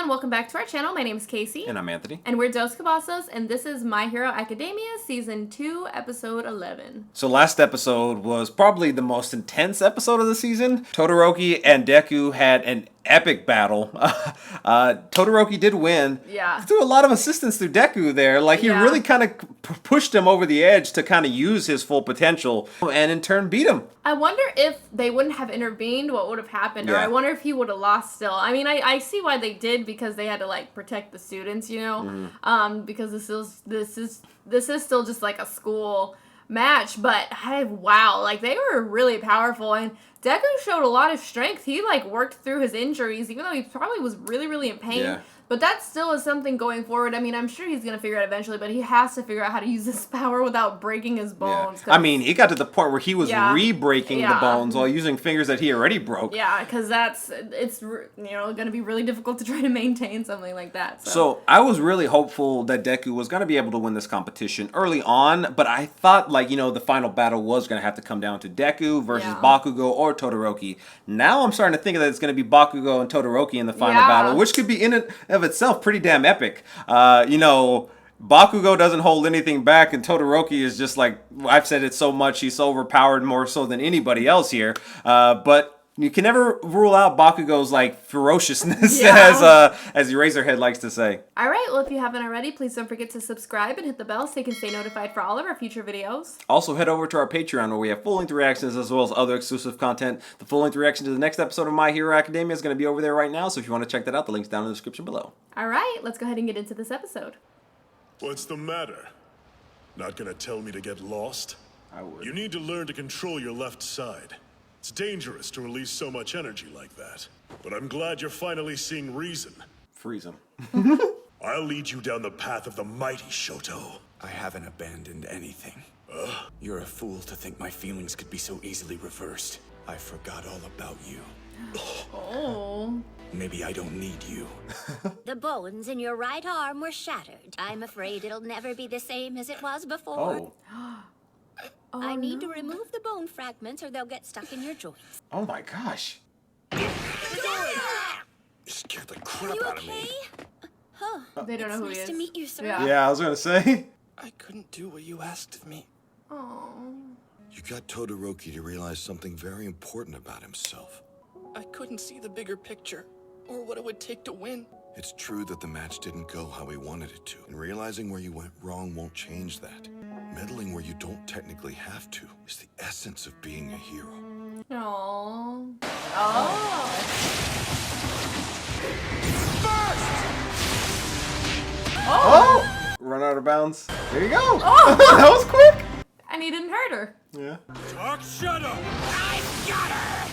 everyone, welcome back to our channel. My name is Casey. And I'm Anthony. And we're Dos Cavazos, and this is My Hero Academia Season 2, Episode 11. So last episode was probably the most intense episode of the season. Todoroki and Deku had an epic battle. Todoroki did win. Yeah. Through a lot of assistance through Deku there. Like, he really kind of pushed him over the edge to kind of use his full potential and in turn beat him. I wonder if they wouldn't have intervened, what would have happened, or I wonder if he would have lost still. I mean, I see why they did, because they had to, like, protect the students, you know? Because this is still just, like, a school match, but wow, like, they were really powerful, and Deku showed a lot of strength. He, like, worked through his injuries, even though he probably was really, really in pain. Yeah. But that still is something going forward. I mean, I'm sure he's going to figure it out eventually, but he has to figure out how to use this power without breaking his bones. Yeah. I mean, he got to the point where he was re-breaking the bones while using fingers that he already broke. Yeah, because it's going to be really difficult to try to maintain something like that. So I was really hopeful that Deku was going to be able to win this competition early on, but I thought, like, you know, the final battle was going to have to come down to Deku versus Bakugo or Todoroki. Now I'm starting to think that it's going to be Bakugo and Todoroki in the final battle, which could be in it of itself pretty damn epic. You know, Bakugo doesn't hold anything back, and Todoroki is just like, I've said it so much, he's so overpowered more so than anybody else here. But you can never rule out Bakugo's, like, ferociousness, as Eraserhead likes to say. All right, well, if you haven't already, please don't forget to subscribe and hit the bell so you can stay notified for all of our future videos. Also, head over to our Patreon where we have full-length reactions as well as other exclusive content. The full-length reaction to the next episode of My Hero Academia is going to be over there right now, so if you want to check that out, the link's down in the description below. All right, let's go ahead and get into this episode. What's the matter? Not gonna tell me to get lost? I would. You need to learn to control your left side. It's dangerous to release so much energy like that. But I'm glad you're finally seeing reason. Freeze him. I'll lead you down the path of the mighty, Shoto. I haven't abandoned anything. You're a fool to think my feelings could be so easily reversed. I forgot all about you. Oh. Maybe I don't need you. The bones in your right arm were shattered. I'm afraid it'll never be the same as it was before. I need to remove the bone fragments or they'll get stuck in your joints. Oh my gosh. You scared the crap out of me. Huh. They don't know who he is. Nice to meet you, sir. Yeah, I was gonna say. I couldn't do what you asked of me. Oh. You got Todoroki to realize something very important about himself. I couldn't see the bigger picture, or what it would take to win. It's true that the match didn't go how he wanted it to, and realizing where you went wrong won't change that. Meddling where you don't technically have to is the essence of being a hero. Oh. Oh! Run out of bounds. There you go. Oh! That was quick. And he didn't hurt her. Yeah. Dark Shadow! I've got her!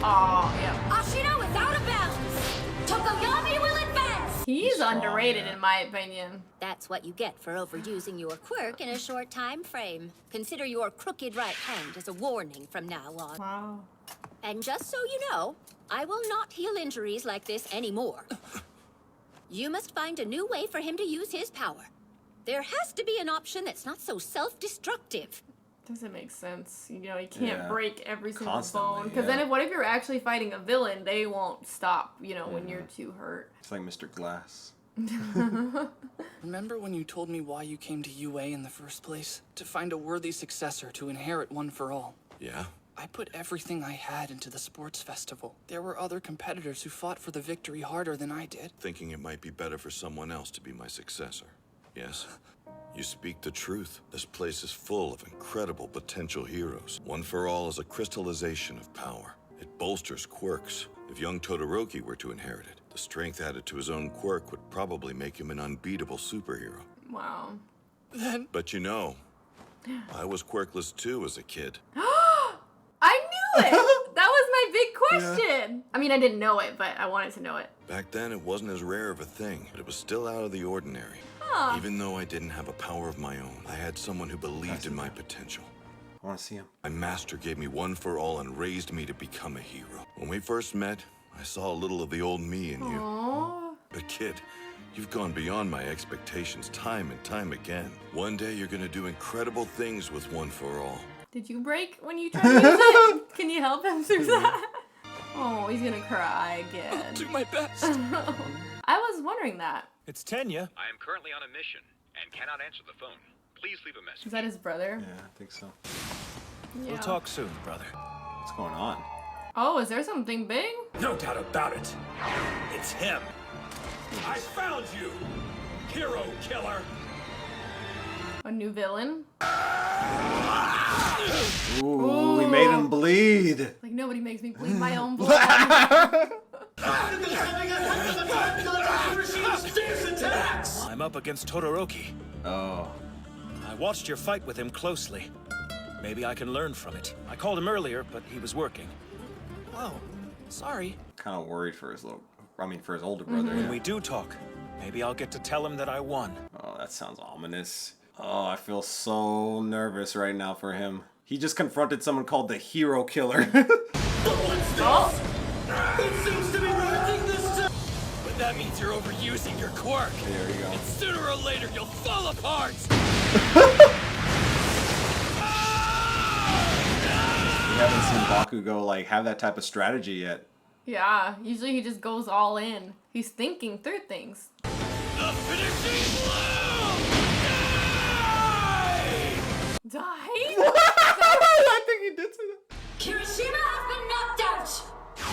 Oh, yeah. Ashina is out of bounds! Tokoyami will advance! He's underrated in my opinion. That's what you get for overusing your quirk in a short time frame. Consider your crooked right hand as a warning from now on. Wow. And just so you know, I will not heal injuries like this anymore. You must find a new way for him to use his power. There has to be an option that's not so self-destructive. Doesn't make sense. You know, you can't break every single bone. Constantly, Because then what if you're actually fighting a villain? They won't stop, you know, when you're too hurt. It's like Mr. Glass. Remember when you told me why you came to UA in the first place? To find a worthy successor to inherit One for All. Yeah? I put everything I had into the sports festival. There were other competitors who fought for the victory harder than I did. Thinking it might be better for someone else to be my successor. Yes? You speak the truth. This place is full of incredible potential heroes. One for All is a crystallization of power. It bolsters quirks. If young Todoroki were to inherit it, the strength added to his own quirk would probably make him an unbeatable superhero. Wow. Then... But you know, I was quirkless too as a kid. I knew it! That was my big question! I mean, I didn't know it, but I wanted to know it. Back then, it wasn't as rare of a thing, but it was still out of the ordinary. Even though I didn't have a power of my own, I had someone who believed in my potential. I want to see him. My master gave me One for All and raised me to become a hero. When we first met, I saw a little of the old me in you. Aww. But kid, you've gone beyond my expectations time and time again. One day you're gonna do incredible things with One for All. Did you break when you tried to use it? Can you help him through that? Oh, he's gonna cry again. I'll do my best. I was wondering that. It's Tenya. I am currently on a mission and cannot answer the phone. Please leave a message. Is that his brother? Yeah, I think so. Yeah. We'll talk soon, brother. What's going on? Oh, is there something big? No doubt about it. It's him. I found you, hero killer. A new villain? Ooh, we made him bleed. Like, nobody makes me bleed my own blood. I'm up against Todoroki. Oh. I watched your fight with him closely. Maybe I can learn from it. I called him earlier, but he was working. Oh, sorry. Kind of worried for his for his older brother. When Yeah. we do talk, maybe I'll get to tell him that I won. Oh, that sounds ominous. Oh, I feel so nervous right now for him. He just confronted someone called the hero killer. Oh. It seems to be working this time. But that means you're overusing your quirk. There you go. And sooner or later, you'll fall apart. We haven't seen Bakugo like have that type of strategy yet. Yeah, usually he just goes all in. He's thinking through things. The finishing blow! Die? I think he did say that. Kirishima has been knocked out!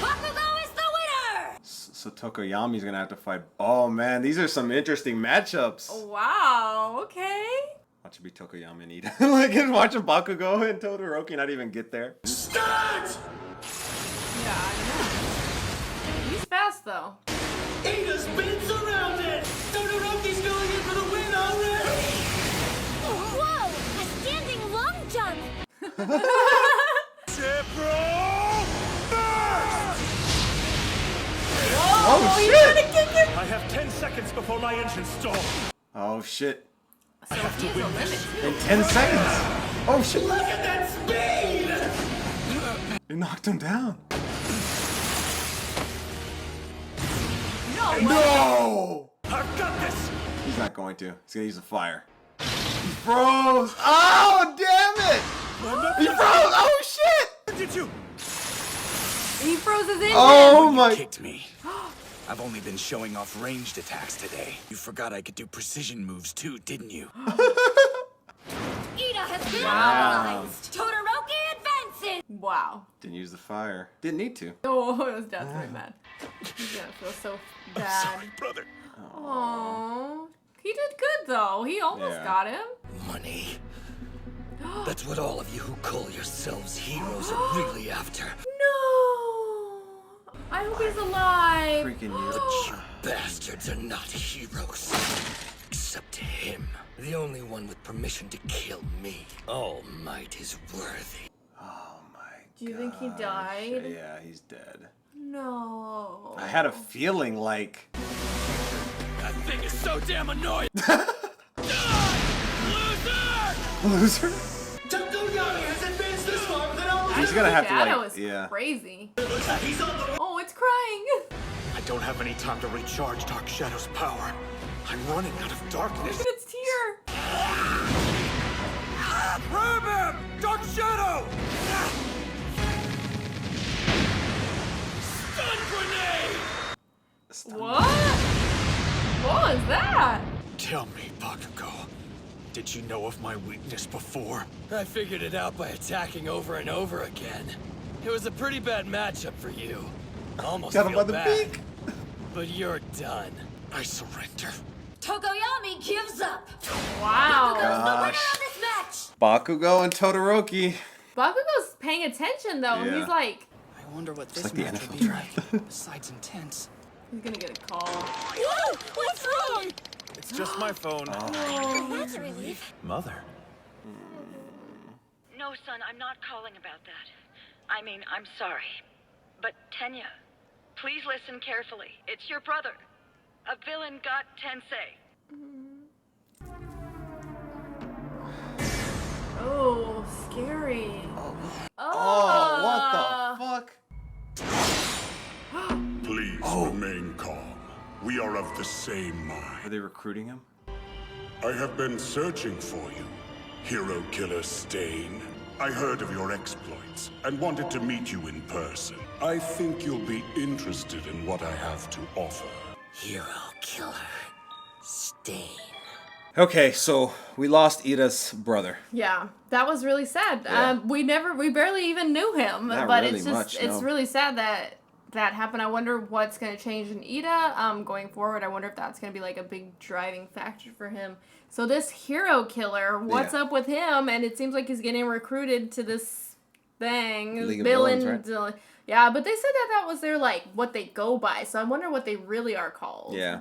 Bakugo is the winner! So Tokoyami's gonna have to fight. Oh man, these are some interesting matchups. Wow, okay. Watch it be Tokoyami and Iida. Like, watching Bakugo and Todoroki not even get there. Start! Yeah, I know. He's fast though. Iida's been surrounded! Todoroki's going in for the win already! Whoa! A standing long jump! Oh shit! I have 10 seconds before my engine stall. Oh shit! So he has a limit too. In 10 seconds! Oh shit! Look at that speed! It knocked him down. No! No! I've got this. He's not going to. He's gonna use the fire. He froze! Oh damn it! He froze! Oh shit! Did you? He froze his engine! Oh You my! kicked me. I've only been showing off ranged attacks today. You forgot I could do precision moves too, didn't you? Iida has been Wow. mobilized! Todoroki advances! Wow. Didn't use the fire. Didn't need to. Oh, it was definitely bad. He's gonna feel so bad. brother. Aww. He did good though. He almost Yeah. got him. Money. That's what all of you who call yourselves heroes are really after. No. I hope he's alive. Freaking But you. you bastards are not heroes. Except him. The only one with permission to kill me. All might is worthy. Oh my. Do you think he died? Yeah, he's dead. No. I had a feeling like. That thing is so damn annoying. Loser? Tokoyami has advanced this far without He's gonna have to Shadow like. is Yeah. crazy. He's on the... Oh, it's crying. I don't have any time to recharge Dark Shadow's power. I'm running out of darkness. Look at its tear. Grab him! Dark Shadow! Stun grenade! What? What was that? Tell me, Bakugo. Did you know of my weakness before? I figured it out by attacking over and over again. It was a pretty bad matchup for you. Almost Got him feel by the bad. beak. But you're done. I surrender. Tokoyami gives up! Wow. Bakugo's the winner Gosh. of this match! Bakugo and Todoroki. Bakugo's paying attention though. Yeah. He's like, I wonder what this like the match will NFL be like. Besides intense. he's gonna get a call. Whoa! What's wrong? It's just my phone. That's a relief. Mother. No, son, I'm not calling about that. I mean, I'm sorry. But Tenya, please listen carefully. It's your brother. A villain got Tensei. Oh, scary. Oh, what the fuck? Please remain calm. We are of the same mind. Are they recruiting him? I have been searching for you, Hero Killer Stain. I heard of your exploits and wanted to meet you in person. I think you'll be interested in what I have to offer. Hero killer. Stain. Okay, so we lost Iida's brother. Yeah, that was really sad. Yeah. We barely even knew him. Not but really it's just, much, no. it's really sad that happened. I wonder what's going to change in Iida going forward. I wonder if that's going to be like a big driving factor for him. So this hero killer, what's up with him? And it seems like he's getting recruited to this thing. League of Villains, right? Yeah, but they said that was their, like, what they go by. So I wonder what they really are called. Yeah.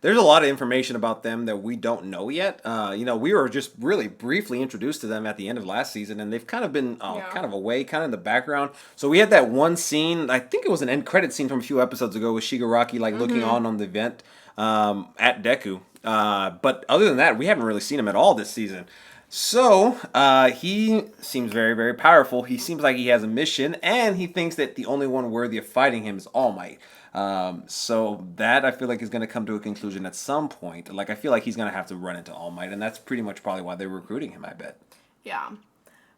There's a lot of information about them that we don't know yet. We were just really briefly introduced to them at the end of last season, and they've kind of been kind of away, kind of in the background. So we had that one scene, I think it was an end credit scene from a few episodes ago with Shigaraki looking on the event at Deku. But other than that, we haven't really seen him at all this season. So he seems very, very powerful. He seems like he has a mission, and he thinks that the only one worthy of fighting him is All Might. So that I feel like is going to come to a conclusion at some point. Like, I feel like he's going to have to run into All Might, and that's pretty much probably why they're recruiting him, I bet. Yeah.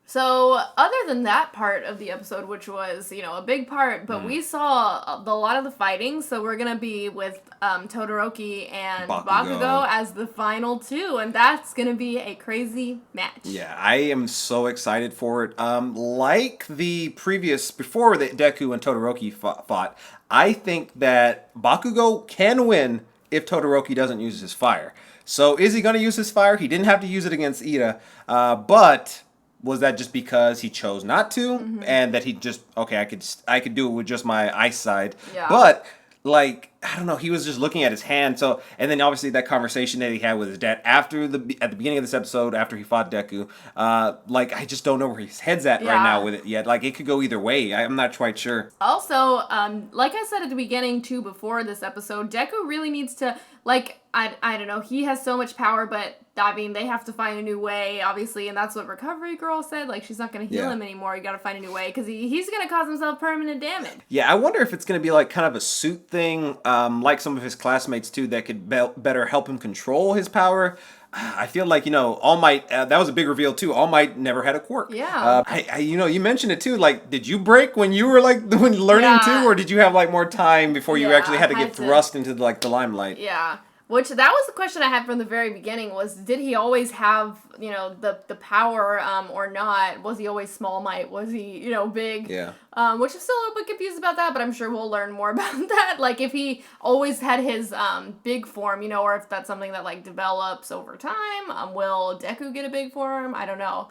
So other than that part of the episode, which was, a big part, but we saw a lot of the fighting, so we're going to be with Todoroki and Bakugo as the final two, and that's going to be a crazy match. Yeah, I am so excited for it. Like the previous, before the Deku and Todoroki fought, I think that Bakugo can win if Todoroki doesn't use his fire. So is he going to use his fire? He didn't have to use it against Iida, but was that just because he chose not to, and that he just I could do it with just my eyesight? Yeah. But I don't know, he was just looking at his hand. So, and then obviously that conversation that he had with his dad at the beginning of this episode after he fought Deku. I just don't know where his head's at right now with it yet. It could go either way. I'm not quite sure. Also, like I said at the beginning too, before this episode, Deku really needs to I don't know. He has so much power, but I mean, they have to find a new way, obviously, and that's what Recovery Girl said. She's not going to heal him anymore. You got to find a new way because he's going to cause himself permanent damage. Yeah, I wonder if it's going to be kind of a suit thing, like some of his classmates too, that could better help him control his power. I feel like, All Might, that was a big reveal too. All Might never had a quirk. Yeah. You mentioned it too. Did you break when you were when learning too, or did you have more time before you actually had to get thrust into the limelight? Yeah. Which, that was the question I had from the very beginning, was did he always have, the power or not? Was he always Small Might? Was he, big? Yeah. Which I'm still a little bit confused about that, but I'm sure we'll learn more about that. If he always had his big form, or if that's something that, develops over time. Will Deku get a big form? I don't know.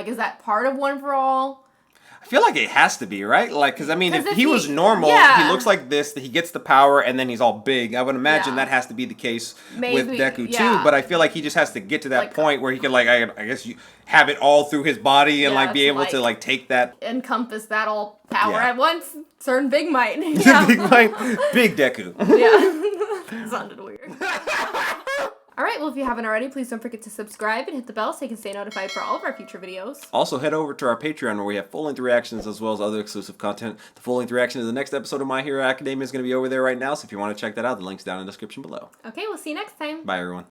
Is that part of One for All? I feel like it has to be, right? Because, if he was normal, he looks like this, he gets the power, and then he's all big. I would imagine that has to be the case with Deku, too. But I feel like he just has to get to that point where he can, I guess, you have it all through his body and, be able to, take that. Encompass that all power at once. Certain Big Might. Yeah. Big Might. Big Deku. Yeah. Sounded weird. Alright, well, if you haven't already, please don't forget to subscribe and hit the bell so you can stay notified for all of our future videos. Also, head over to our Patreon where we have full-length reactions as well as other exclusive content. The full-length reaction to the next episode of My Hero Academia is going to be over there right now, so if you want to check that out, the link's down in the description below. Okay, we'll see you next time. Bye, everyone.